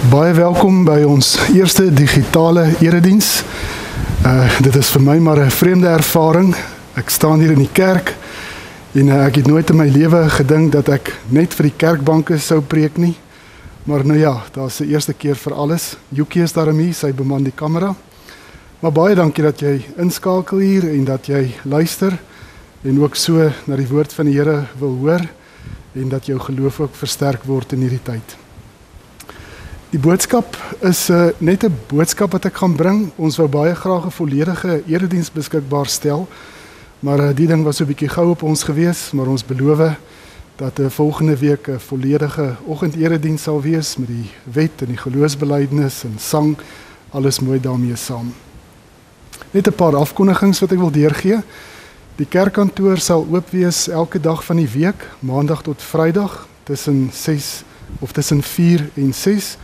Baie welkom by ons eerste digitale erediens. Dit is vir my maar 'n vreemde ervaring. Ek staan hier in die kerk en ek het nooit in my lewe gedink dat ek net vir die kerkbanke sou preek nie. Maar nou ja, daar's 'n eerste keer vir alles. Jukie is daarmee, sy beman die kamera. Maar baie dankie dat jy inskakel hier en dat jy luister en ook so na die woord van die Here wil hoor en dat jou geloof ook versterk word in hierdie tyd. Die boodskap is net 'n boodskap wat ek gaan bring. Ons wou baie graag 'n volledige erediens beskikbaar stel, maar die ding was so 'n bietjie gou op ons gewees, maar ons beloof dat volgende week 'n volledige oggenderediens sal wees met die wet en die geloofsbelijdenis en sang, alles mooi daarmee saam. Net 'n paar afkondigings wat ek wil deurgee. Die kerkkantoor sal oop wees elke dag van die week, maandag tot Vrydag, tussen 4 en 6.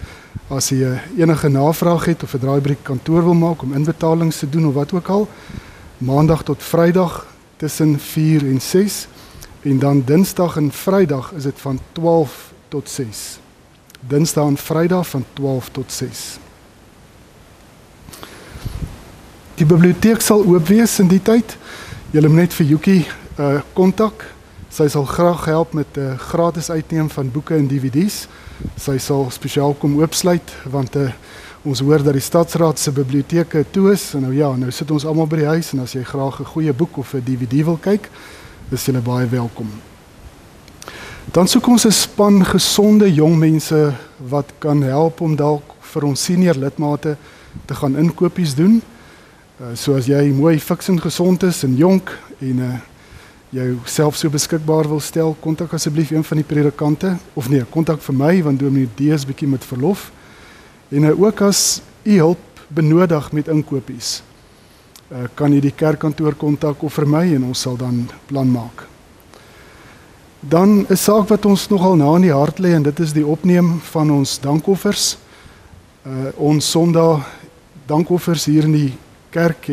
As jy enige navraag het of 'n draaibrief kantoor wil maak om inbetalings te doen of wat ook al, maandag tot Vrydag tussen 4 en 6 en dan Dinsdag en Vrydag is dit van 12 tot 6. Dinsdag en Vrydag van 12 tot 6. Die biblioteek sal oop wees in die tyd. Julle moet net vir Jukie kontak. Sy sal graag help met gratis uitneem van boeke en DVD's. Sy sal spesiaal kom oopsluit, want ons hoor dat die Stadsraad se biblioteke toe is, en nou sit ons almal by die huis, en as jy graag 'n goeie boek of 'n DVD wil kyk, is julle baie welkom. Dan soek ons 'n span gesonde jong mense wat kan help om dalk vir ons senior lidmate te gaan inkopies doen. So as jy mooi fiks en gesond is en jonk en jou self so beskikbaar wil stel, kontak asseblief een van die predikante, of nee, kontak vir my, want Dominee D is bietjie met verlof, en ook as u hulp benodig met inkopies, kan u die kerkkantoor kontak of vir my, en ons sal dan plan maak. Dan 'n saak wat ons nogal na in die hart lê, en dit is die opneem van ons dankoffers. Ons Sondag dankoffers hier in die kerk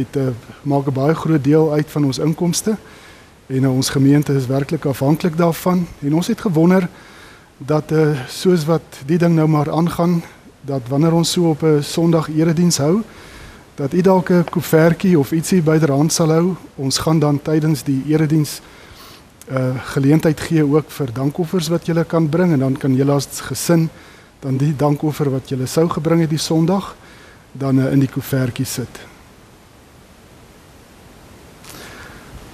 maak 'n baie groot deel uit van ons inkomste, en ons gemeente is werklik afhanklik daarvan, en ons het gewonder dat soos wat die ding nou maar aangaan, dat wanneer ons so op 'n Sondag erediens hou, dat u dalk 'n koevertjie of ietsie byderhand sal hou. Ons gaan dan tydens die erediens geleentheid gee ook vir dankoffers wat julle kan bring, en dan kan julle as gesin dan die dankoffer wat julle sou gebring het die Sondag dan in die koevertjie sit.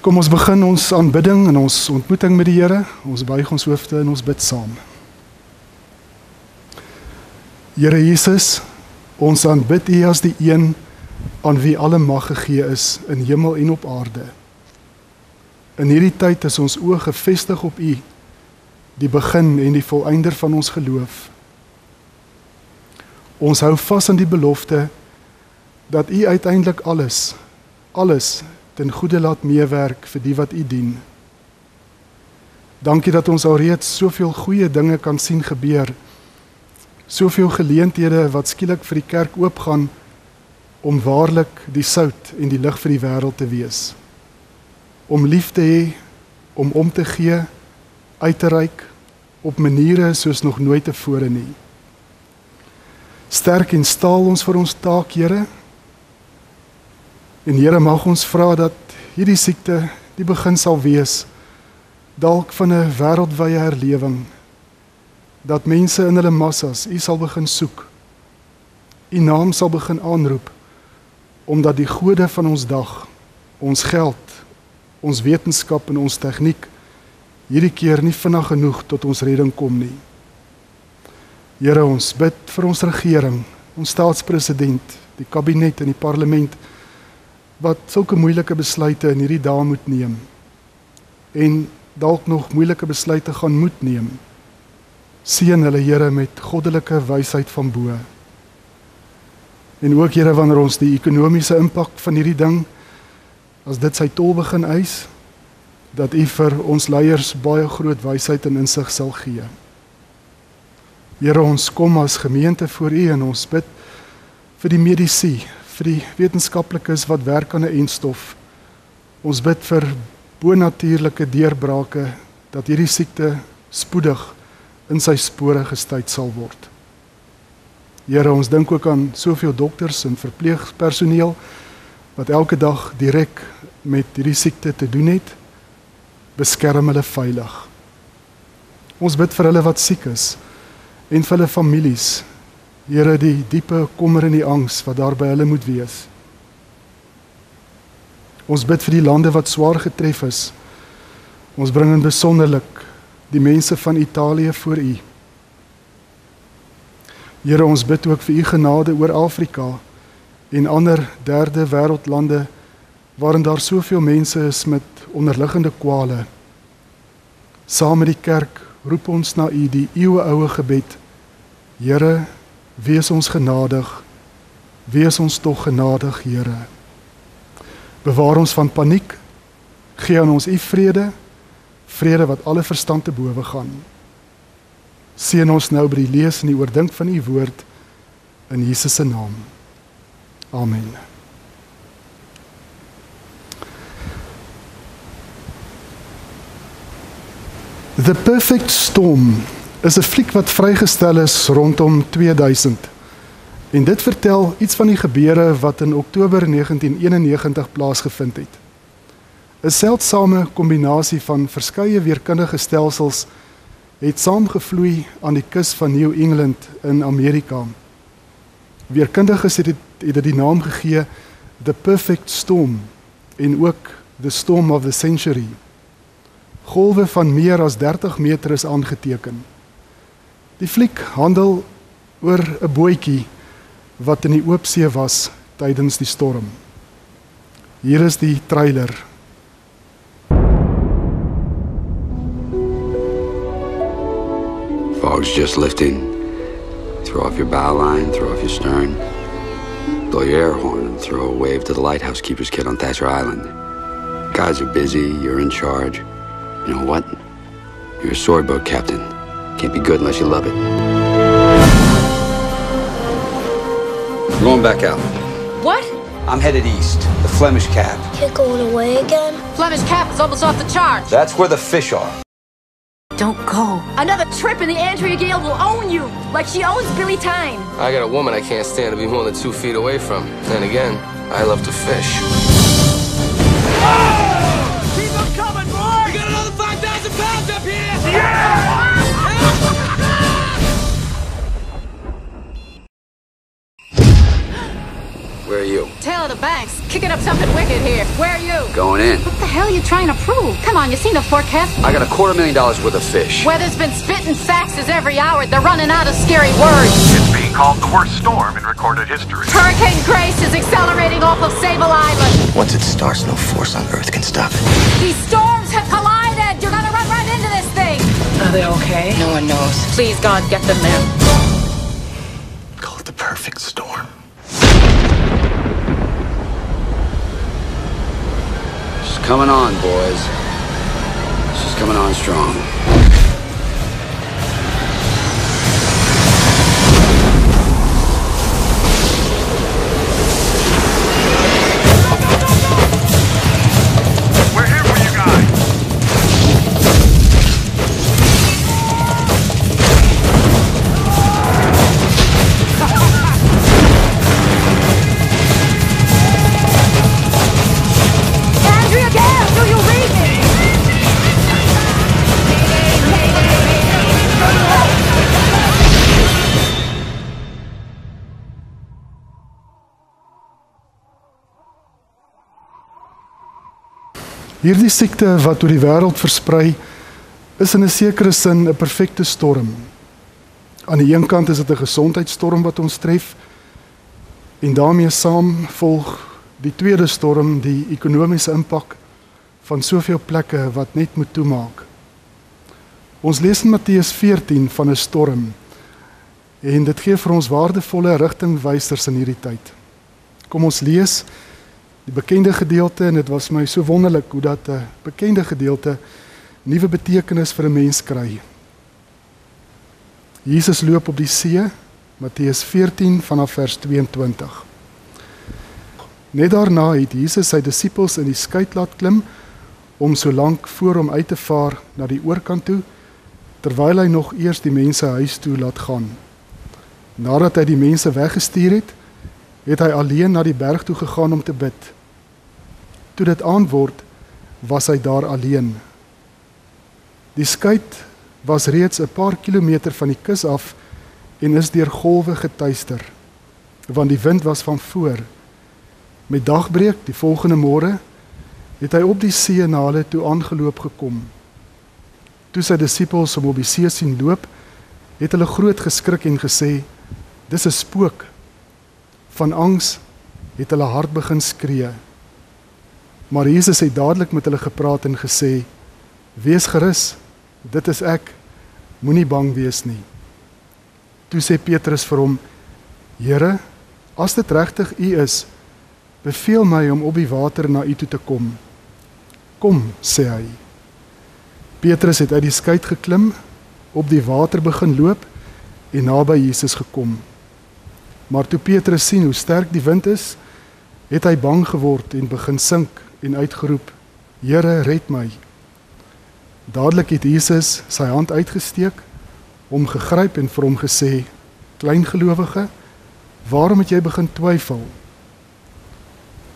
Kom ons begin ons aanbidding en ons ontmoeting met die Here. Ons buig ons hoofde en ons bid saam. Here Jesus, ons aanbid U as die een aan wie alle mag gegee is in hemel en op aarde. In hierdie tyd is ons oë gefestig op U, die begin en die volëinder van ons geloof. Ons hou vas aan die belofte dat U uiteindelik alles ten goeie laat meewerk vir die wat U dien. Dankie dat ons alreeds soveel goeie dinge kan sien gebeur, soveel geleenthede wat skielik vir die kerk oopgaan om waarlik die sout en die lig vir die wêreld te wees. Om lief te hê, om te gee, uit te reik, op maniere soos nog nooit tevore nie. Sterk en staal ons vir ons taak, Here. En Here, mag ons vra dat hierdie siekte die begin sal wees, dalk van 'n wêreldwye herlewing, dat mense in hulle massas U sal begin soek, U naam sal begin aanroep, omdat die gode van ons dag, ons geld, ons wetenskap en ons tegniek, hierdie keer nie vinnig genoeg tot ons redding kom nie. Here, ons bid vir ons regering, ons staatspresident, die kabinet en die parlement, wat sulke moeilike besluite in hierdie dae moet neem, en dalk nog moeilike besluite gaan moet neem. Seën hulle, Here, met goddelike wysheid van bo. En ook, Here, wanneer ons die ekonomiese impak van hierdie ding, as dit sy tol begin eis, dat U vir ons leiers baie groot wysheid en insig sal gee. Here, ons kom as gemeente voor U en ons bid vir die mediese, vir die wetenskaplikes wat werk aan 'n enstof. Ons bid vir bonatuurlike deurbrake, dat hierdie siekte spoedig in sy spore gestuit sal word. Here, ons dink ook aan soveel dokters en verpleegpersoneel wat elke dag direk met hierdie siekte te doen het. Beskerm hulle veilig. Ons bid vir hulle wat siek is en vir hulle families. Here, die diepe kommer en die angs wat daar by hulle moet wees. Ons bid vir die lande wat swaar getref is. Ons bring in besonderlik die mense van Italië voor U. Here, ons bid ook vir U genade oor Afrika en ander derde wêreldlande waarin daar soveel mense is met onderliggende kwale. Saam met die kerk roep ons na U die eeueoue gebed. Here, wees ons genadig. Wees ons tog genadig, Here. Bewaar ons van paniek. Gee aan ons U vrede, vrede wat alle verstand te bowe gaan. Seën ons nou by die lees en die oordink van U woord in Jesus se naam. Amen. The Perfect Storm is 'n fliek wat vrygestel is rondom 2000. En dit vertel iets van die gebeure wat in Oktober 1991 plaasgevind het. 'n Seldsame kombinasie van verskeie weerkundige stelsels het saamgevloei aan die kus van New England in Amerika. Weerkundiges het dit die naam gegee The Perfect Storm en ook The Storm of the Century. Golwe van meer as 30 meter is aangeteken. Die fliek handel oor 'n bootjie wat in die oop see was tydens die storm. Hier is die trailer. Fog's just lifting. Throw off your bow line, throw off your stern. Blow your air horn and throw a wave to the lighthouse keeper's kid on Thatcher Island. Guys are busy, you're in charge. You know what? You're a swordboat captain. Can't be good unless you love it. I'm going back out. What? I'm headed east, the Flemish Cap. You're going away again? Flemish Cap is almost off the charts. That's where the fish are. Don't go. Another trip and the Andrea Gale will own you, like she owns Billy Tyne. I got a woman I can't stand to be more than 2 feet away from. And again, I love to fish. Keep them coming, boy! We got another 5,000 pounds up here! Yeah! Where are you? Tail of the banks, kicking up something wicked here. Where are you? Going in. What the hell are you trying to prove? Come on, you seen the forecast? I got $250,000 worth of fish. Weather's been spitting faxes every hour. They're running out of scary words. It's being called the worst storm in recorded history. Hurricane Grace is accelerating off of Sable Island. Once it starts, no force on Earth can stop it. These storms have collided. You're gonna run right into this thing. Are they okay? No one knows. Please, God, get them there. Call it the perfect storm. She's coming on, boys. She's coming on strong. We're here for you guys. Andrea Gale, do you read me? Hierdie siekte wat oor die wêreld versprei, is in 'n sekere sin 'n perfekte storm. Aan die een kant is dit 'n gesondheidsstorm wat ons tref, en daarmee saam volg die tweede storm, die ekonomiese impak van soveel plekke wat net moet toemaak. Ons lees in Matteus 14 van 'n storm, en dit gee vir ons waardevolle rigtingwysers in hierdie tyd. Kom ons lees die bekende gedeelte, en dit was my so wonderlik hoe dat 'n bekende gedeelte nuwe betekenis vir 'n mens kry. Jesus loop op die see, Matteus 14 vanaf vers 22. Net daarna het Jesus sy disippels in die skei laat klim om so lank voor hom uit te vaar na die oorkant toe, terwyl hy nog eers die mense huis toe laat gaan. Nadat hy die mense weggestuur het, het hy alleen na die berg toe gegaan om te bid. Toe dit aand word, was hy daar alleen. Die skei was reeds 'n paar kilometer van die kus af en is deur golwe getuister, want die wind was van voor. Met dagbreek die volgende môre het hy op die see na hulle toe aangeloop gekom. Toe sy disippels hom op die see sien loop, het hulle groot geskrik en gesê, dis 'n spook. Van angs het hulle hard begin skree. Maar Jesus het dadelik met hulle gepraat en gesê, wees gerus, dit is ek, moenie bang wees nie. Toe sê Petrus vir hom, Here, as dit regtig U is, beveel my om op die water na U toe te kom. Kom, sê hy. Petrus het uit die skei geklim, op die water begin loop en naby Jesus gekom. Maar toe Petrus sien hoe sterk die wind is, het hy bang geword en begin sink en uitgeroep, Here, red my. Dadelik het Jesus sy hand uitgesteek, hom gegryp en vir hom gesê, kleingelowige, waarom het jy begin twyfel?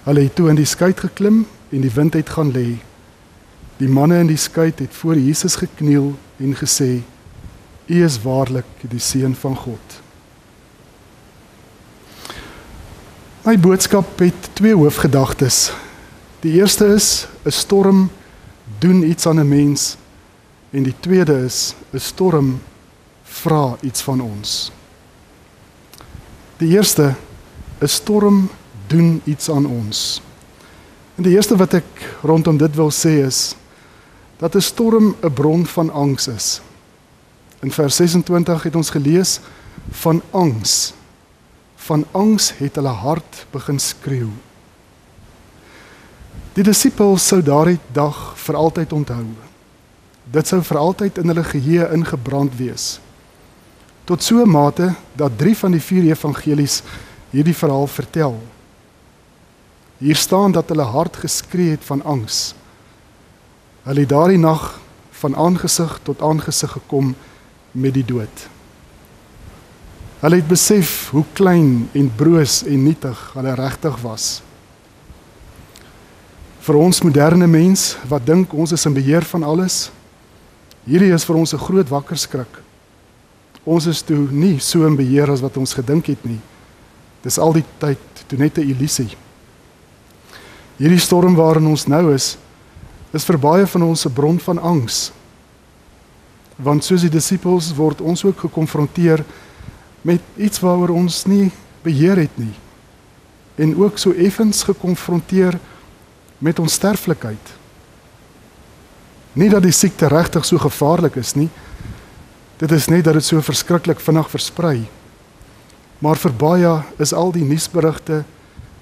Hulle het toe in die skei geklim en die wind het gaan lê. Die manne in die skei het voor Jesus gekniel en gesê, U is waarlik die Seun van God. My boodskap het 2 hoofgedagtes. Die eerste is, 'n storm doen iets aan 'n mens, en die tweede is, 'n storm vra iets van ons. Die eerste, 'n storm doen iets aan ons. En die eerste wat ek rondom dit wil sê is, dat 'n storm 'n bron van angs is. In vers 26 het ons gelees van angs. Van angs het hulle hart begin skreeu. Die disippels sou daardie dag vir altyd onthou. Dit sou vir altyd in hulle geheue ingebrand wees. Tot so 'n mate dat 3 van die 4 evangelies hierdie verhaal vertel. Hier staan dat hulle hart geskree het van angs. Hulle het daardie nag van aangesig tot aangesig gekom met die dood. Hulle het besef hoe klein en broos en nietig hulle regtig was. Vir ons moderne mens wat dink ons is in beheer van alles, hierdie is vir ons 'n groot wakkerskrik. Ons is toe nie so in beheer as wat ons gedink het nie. Dis al die tyd toe net 'n illusie. Hierdie storm waarin ons nou is vir baie van ons 'n bron van angs. Want soos die disippels word ons ook gekonfronteer met iets waaroor ons nie beheer het nie. En ook so effens gekonfronteer met ons sterflikheid. Nie dat die siekte regtig so gevaarlik is nie, dit is net dat dit so verskriklik vinnig versprei. Maar vir baie is al die nuusberigte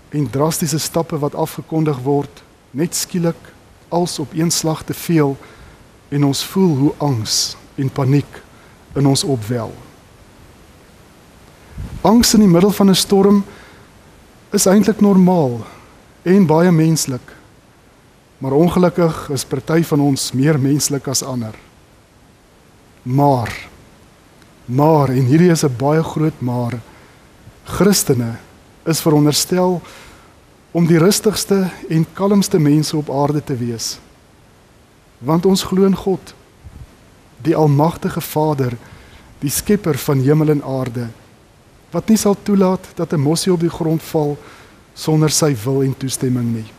en drastiese stappe wat afgekondig word, net skielik als op een slag te veel en ons voel hoe angs en paniek in ons opwel. Angs in die middel van 'n storm is eintlik normaal en baie menslik. Maar ongelukkig is party van ons meer menslik as ander. Maar, en hierdie is 'n baie groot maar, Christene is veronderstel om die rustigste en kalmste mense op aarde te wees. Want ons glo in God, die almagtige Vader, die skepper van hemel en aarde, wat nie sal toelaat dat 'n mossie op die grond val sonder sy wil en toestemming nie.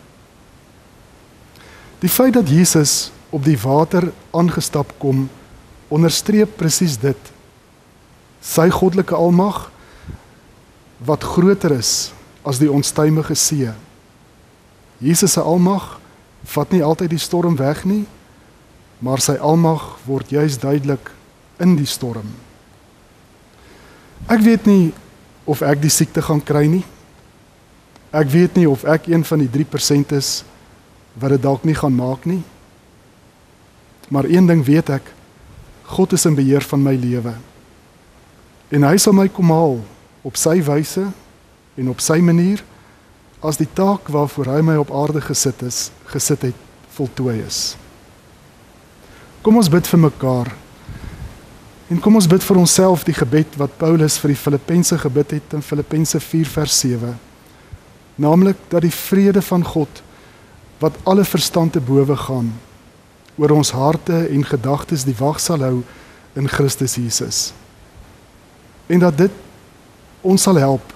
Die feit dat Jesus op die water aangestap kom, onderstreep presies dit. Sy goddelike almag, wat groter is as die onstuimige see. Jesus se almag vat nie altyd die storm weg nie, maar sy almag word juis duidelik in die storm. Ek weet nie of ek die siekte gaan kry nie. Ek weet nie of ek een van die 3% is wat dit dalk nie gaan maak nie. Maar een ding weet ek, God is in beheer van my lewe. En hy sal my kom haal op sy wyse en op sy manier as die taak waarvoor hy my op aarde gesit het, voltooi is. Kom ons bid vir mekaar En kom ons bid vir onsself die gebed wat Paulus vir die Filippense gebid het in Filippense 4 vers 7. Naamlik dat die vrede van God, wat alle verstand te bowe gaan, oor ons harte en gedagtes die wag sal hou in Christus Jesus. En dat dit ons sal help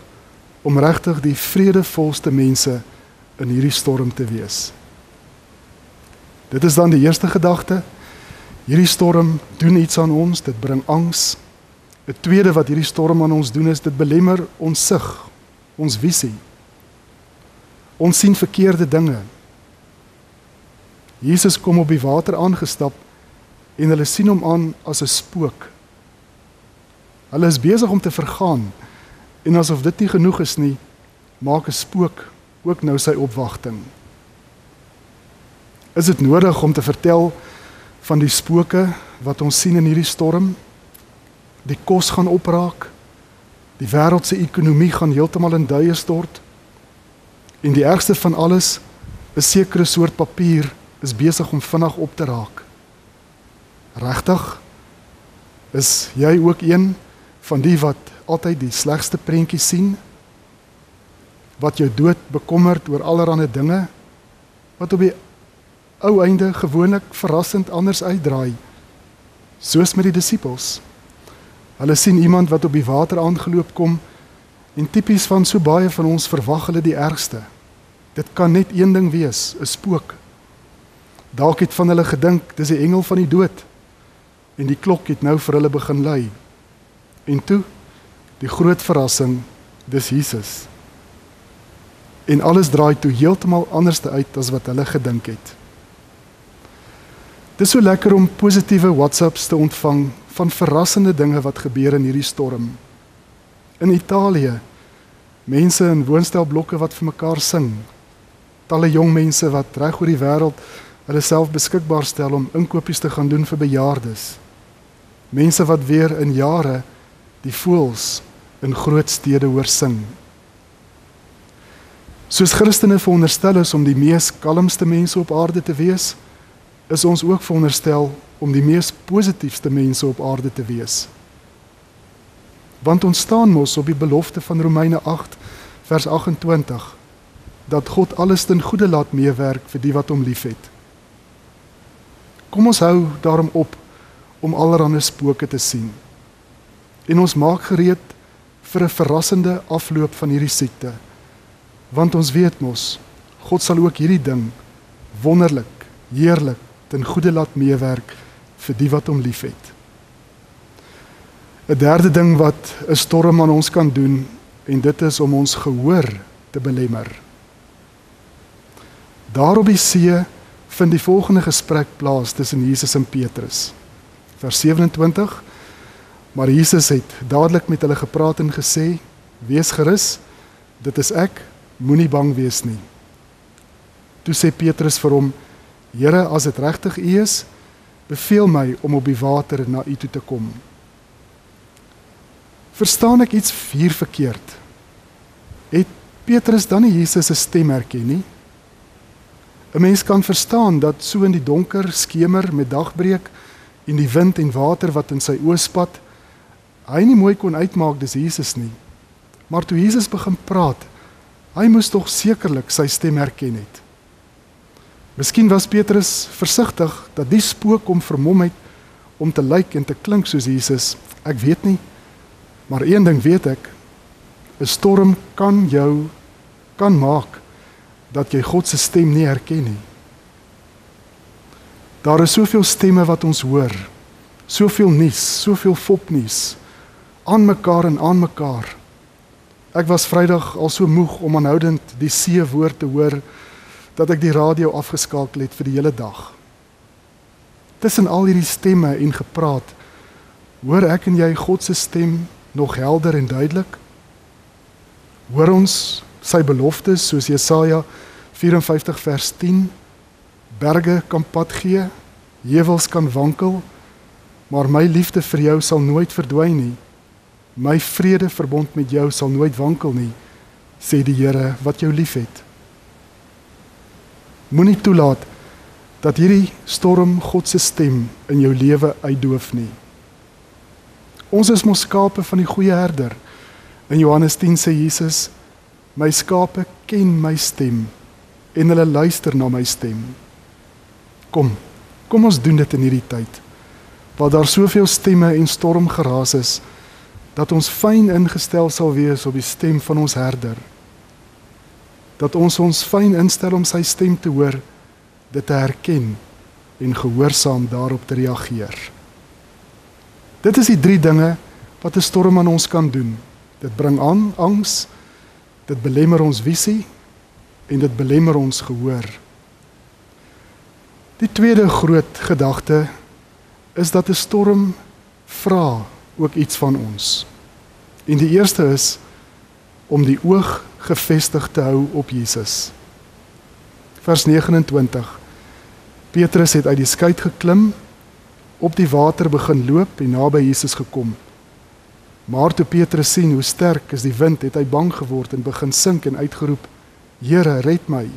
om regtig die vredevolste mense in hierdie storm te wees. Dit is dan die eerste gedagte. Hierdie storm doen iets aan ons, dit bring angs. 'n tweede wat hierdie storm aan ons doen is, dit belemmer ons sig, ons visie. Ons sien verkeerde dinge. Jesus kom op die water aangestap en hulle sien hom aan as 'n spook. Hulle is besig om te vergaan en asof dit nie genoeg is nie, maak 'n spook ook nou sy opwagting. Is dit nodig om te vertel van die spooke wat ons sien in hierdie storm? Die kos gaan opraak, die wêreld se ekonomie gaan heeltemal in duie stort, en die ergste van alles, 'n sekere soort papier is besig om vinnig op te raak. Regtig? Is jy ook een van die wat altyd die slegste prentjie sien? Wat jou dood bekommerd oor allerlei dinge, wat op die ou einde gewoonlik verrassend anders uitdraai, soos met die disippels. Hulle sien iemand wat op die water aangeloop kom, en tipies van so baie van ons verwag hulle die ergste. Dit kan net een ding wees, 'n spook. Dalk het van hulle gedink, dis die engel van die dood, en die klok het nou vir hulle begin lui. En toe, die groot verrassing, dis Jesus. En alles draai toe heeltemal anders uit as wat hulle gedink het. Dis so lekker om positiewe WhatsApps te ontvang van verrassende dinge wat gebeur in hierdie storm. In Italië, mense in woonstelblokke wat vir mekaar sing, talle jong mense wat reg oor die wêreld hulle self beskikbaar stel om inkopies te gaan doen vir bejaardes. Mense wat weer in jare die voëls in groot stede hoor sing. Soos Christene veronderstel is om die mees kalmste mense op aarde te wees, is ons ook veronderstel om die mees positiefste mense op aarde te wees. Want ons staan mos op die belofte van Romeine 8 vers 28, dat God alles ten goeie laat meewerk vir die wat hom liefhet. Kom ons hou daarom op om allerlei spooke te sien. En ons maak gereed vir 'n verrassende afloop van hierdie siekte. Want ons weet mos, God sal ook hierdie ding wonderlik, heerlik, ten goeie laat meewerk vir die wat hom liefhet. 'n derde ding wat 'n storm aan ons kan doen, en dit is om ons gehoor te belemmer. Daar op die see vind die volgende gesprek plaas tussen Jesus en Petrus. Vers 27, maar Jesus het dadelik met hulle gepraat en gesê, wees gerus, dit is ek, moenie bang wees nie. Toe sê Petrus vir hom, Here, as dit regtig U is, beveel my om op die water na U toe te kom. Verstaan ek iets hier verkeerd? Het Petrus dan nie Jesus se stem herken nie? 'n Mens kan verstaan dat so in die donker skemer met dagbreek en die wind en water wat in sy oë spat, hy nie mooi kon uitmaak dis Jesus nie. Maar toe Jesus begin praat, hy moes tog sekerlik sy stem herken het. Miskien was Petrus versigtig dat die spook hom vermom het om te lyk en te klink soos Jesus. Ek weet nie, maar een ding weet ek, 'n storm kan maak dat jy God se stem nie herken nie. Daar is soveel stemme wat ons hoor, soveel nuus, soveel fopnuus, aan mekaar. Ek was Vrydag al so moeg om aanhoudend die C-woord te hoor, dat ek die radio afgeskakel het vir die hele dag. Tussen al hierdie stemme en gepraat, hoor ek en jy God se stem nog helder en duidelik? Hoor ons sy beloftes soos Jesaja 54 vers 10, berge kan pad gee, heuwels kan wankel, maar my liefde vir jou sal nooit verdwyn nie. My vrede verbond met jou sal nooit wankel nie, sê die Here wat jou liefhet. Moenie toelaat dat hierdie storm God se stem in jou lewe uitdoof nie. Ons is mos skape van die goeie herder. In Johannes 10 sê Jesus, my skape ken my stem en hulle luister na my stem. Kom ons doen dit in hierdie tyd, waar daar soveel stemme en stormgeraas is, dat ons fyn ingestel sal wees op die stem van ons herder. Dat ons fyn instel om sy stem te hoor, dit te herken en gehoorsaam daarop te reageer. Dit is die 3 dinge wat 'n storm aan ons kan doen. Dit bring aan angs, dit belemmer ons visie en dit belemmer ons gehoor. Die tweede groot gedagte is dat 'n storm vra ook iets van ons. En die eerste is om die oog gefestig te hou op Jesus. Vers 29. Petrus het uit die skei geklim, op die water begin loop en naby Jesus gekom. Maar toe Petrus sien hoe sterk is die wind, het hy bang geword en begin sink en uitgeroep, Here, red my.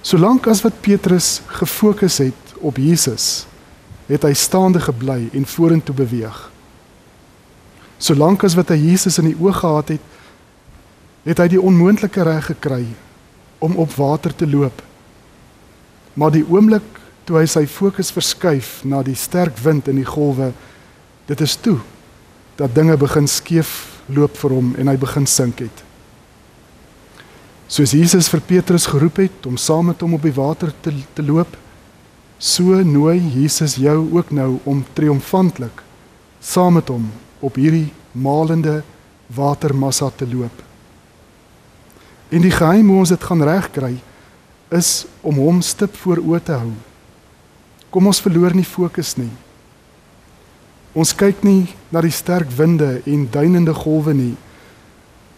Solank as wat Petrus gefokus het op Jesus, het hy staande gebly en vorentoe beweeg. Solank as wat hy Jesus in die oog gehad het, het hy die onmoontlike reg gekry om op water te loop. Maar die oomblik toe hy sy fokus verskuif na die sterk wind en die golwe, dit is toe dat dinge begin skeef loop vir hom en hy begin sink het. Soos Jesus vir Petrus geroep het om saam met hom op die water te loop, so nooi Jesus jou ook nou om triomfantlik saam met hom op hierdie malende watermassa te loop. En die geheim hoe ons dit gaan regkry, is om hom stip voor oë te hou. Kom ons verloor nie fokus nie. Ons kyk nie na die sterk winde en duinende golwe nie,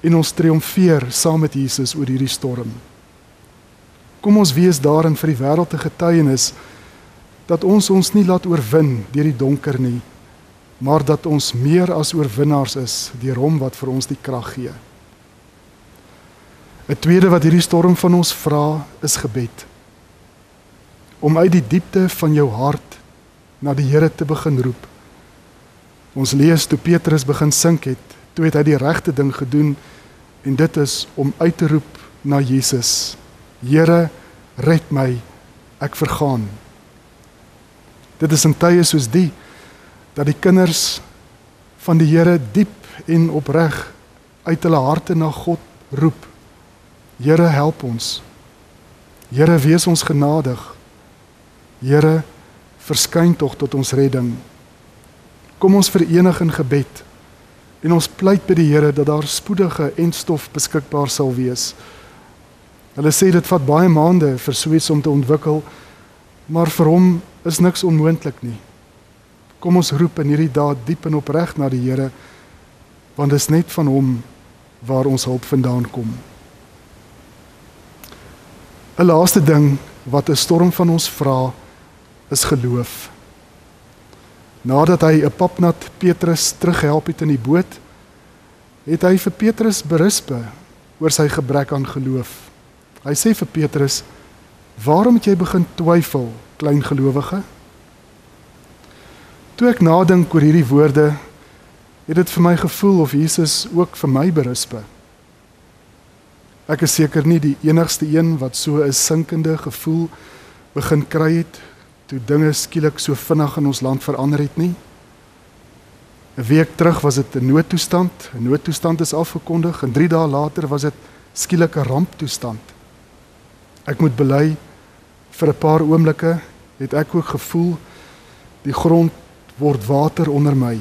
en ons triomfeer saam met Jesus oor hierdie storm. Kom ons wees daarin vir die wêreld 'n getuienis, dat ons nie laat oorwin deur die donker nie, maar dat ons meer as oorwinnaars is deur hom wat vir ons die krag gee. 'n tweede wat hierdie storm van ons vra, is gebed. Om uit die diepte van jou hart na die Here te begin roep. Ons lees toe Petrus begin sink het, toe het hy die regte ding gedoen, en dit is om uit te roep na Jesus. Here, red my, ek vergaan. Dit is in tye soos die, dat die kinders van die Here diep en opreg uit hulle harte na God roep. Here, help ons. Here, wees ons genadig. Here, verskyn tog tot ons redding. Kom ons verenig in gebed, en ons pleit by die Here dat daar spoedige entstof beskikbaar sal wees. Hulle sê dit vat baie maande vir so iets om te ontwikkel, maar vir hom is niks onmoontlik nie. Kom ons roep in hierdie daad diep en opreg na die Here, want dit is net van hom waar ons hulp vandaan kom. 'n laaste ding wat 'n storm van ons vra, is geloof. Nadat hy 'n papnat Petrus teruggehelp het in die boot, het hy vir Petrus berispe oor sy gebrek aan geloof. Hy sê vir Petrus, waarom het jy begin twyfel, kleingelowige? Toe ek nadink oor hierdie woorde, het dit vir my gevoel of Jesus ook vir my berispe. Ek is seker nie die enigste een wat so 'n sinkende gevoel begin kry het, toe dinge skielik so vinnig in ons land verander het nie. 'n week terug was dit 'n noodtoestand. 'n Noodtoestand is afgekondig en 3 dae later was dit skielik 'n ramptoestand. Ek moet bely, vir 'n paar oomblikke het ek ook gevoel, die grond word water onder my.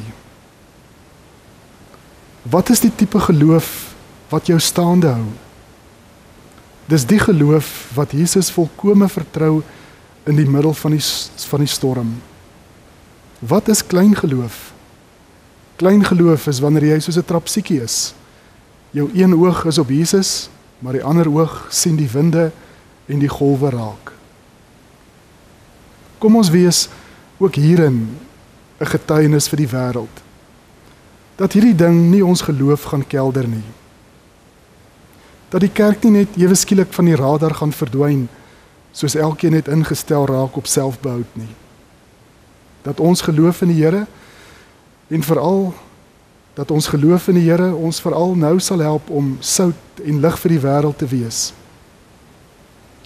Wat is die tipe geloof wat jou staande hou? Dis die geloof wat Jesus volkome vertrou in die middel van die storm. Wat is klein geloof? Klein geloof is wanneer jy soos 'n trapsiekie is. Jou een oog is op Jesus, maar die ander oog sien die winde en die golwe raak. Kom ons wees ook hierin 'n getuienis vir die wêreld, dat hierdie ding nie ons geloof gaan kelder nie. Dat die kerk nie net ewe skielik van die radar gaan verdwyn, soos elkeen net ingestel raak op selfbehoud nie. dat ons geloof in die Here en veral dat ons geloof in die Here ons veral nou sal help om sout en lig vir die wêreld te wees.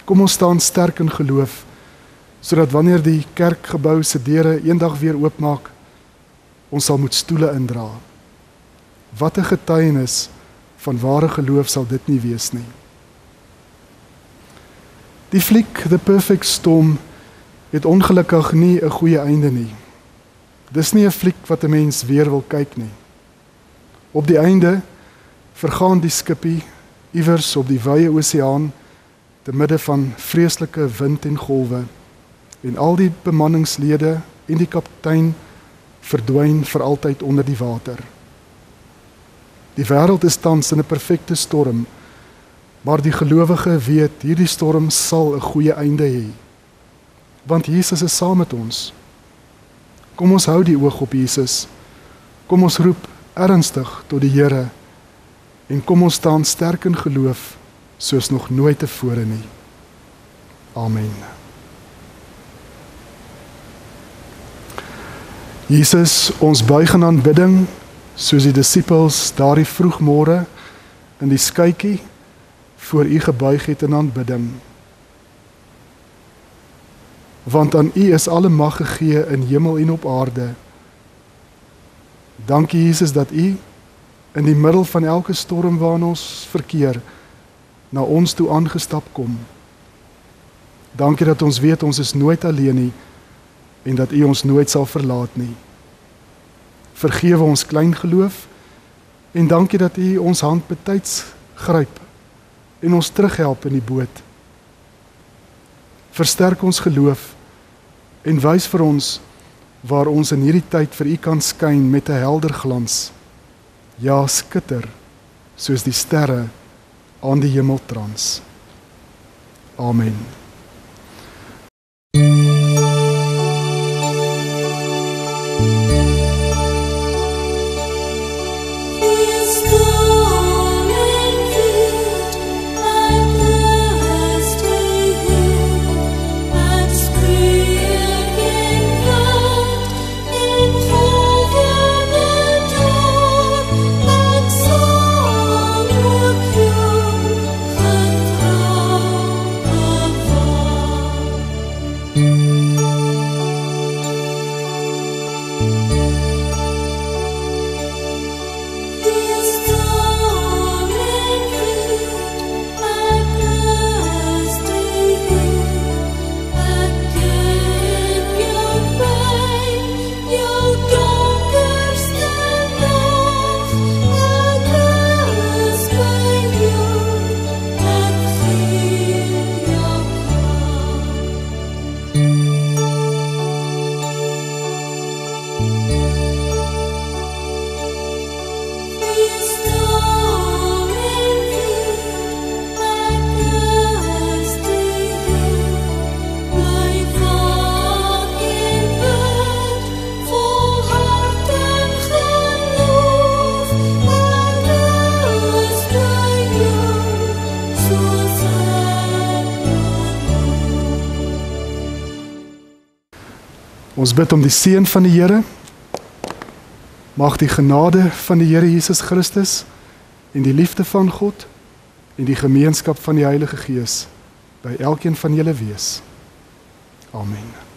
Kom ons staan sterk in geloof, sodat wanneer die kerkgebou se deure eendag weer oopmaak, ons sal moet stoele indra. Wat 'n getuienis van ware geloof sal dit nie wees nie. Die fliek The Perfect Storm het ongelukkig nie 'n goeie einde nie. Dis nie 'n fliek wat 'n mens weer wil kyk nie. Op die einde vergaan die skipie iewers op die wye oseaan te midde van vreeslike wind en golwe en al die bemanningslede en die kaptein verdwyn vir altyd onder die water. Die wêreld is tans in 'n perfekte storm, maar die gelowige weet hierdie storm sal 'n goeie einde hê, want Jesus is saam met ons. Kom ons hou die oog op Jesus, kom ons roep ernstig tot die Here en kom ons staan sterk in geloof soos nog nooit tevore nie. Amen. Jesus, ons buig in aanbidding soos die disippels daardie vroegmôre in die skytjie voor U gebuig het in aanbidding. Want aan U is alle mag gegee in hemel en op aarde. Dankie Jesus dat U in die middel van elke storm waarin ons verkeer na ons toe aangestap kom. Dankie dat ons weet ons is nooit alleen nie en dat U ons nooit sal verlaat nie. Vergewe ons klein geloof en dankie dat U ons hand betyds gryp en ons terughelp in die boot. Versterk ons geloof en wys vir ons waar ons in hierdie tyd vir U kan skyn met 'n helder glans. Ja, skitter soos die sterre aan die hemeltrans. Amen. Ons bid om die seën van die Here. Mag die genade van die Here Jesus Christus en die liefde van God en die gemeenskap van die Heilige Gees by elkeen van julle wees. Amen.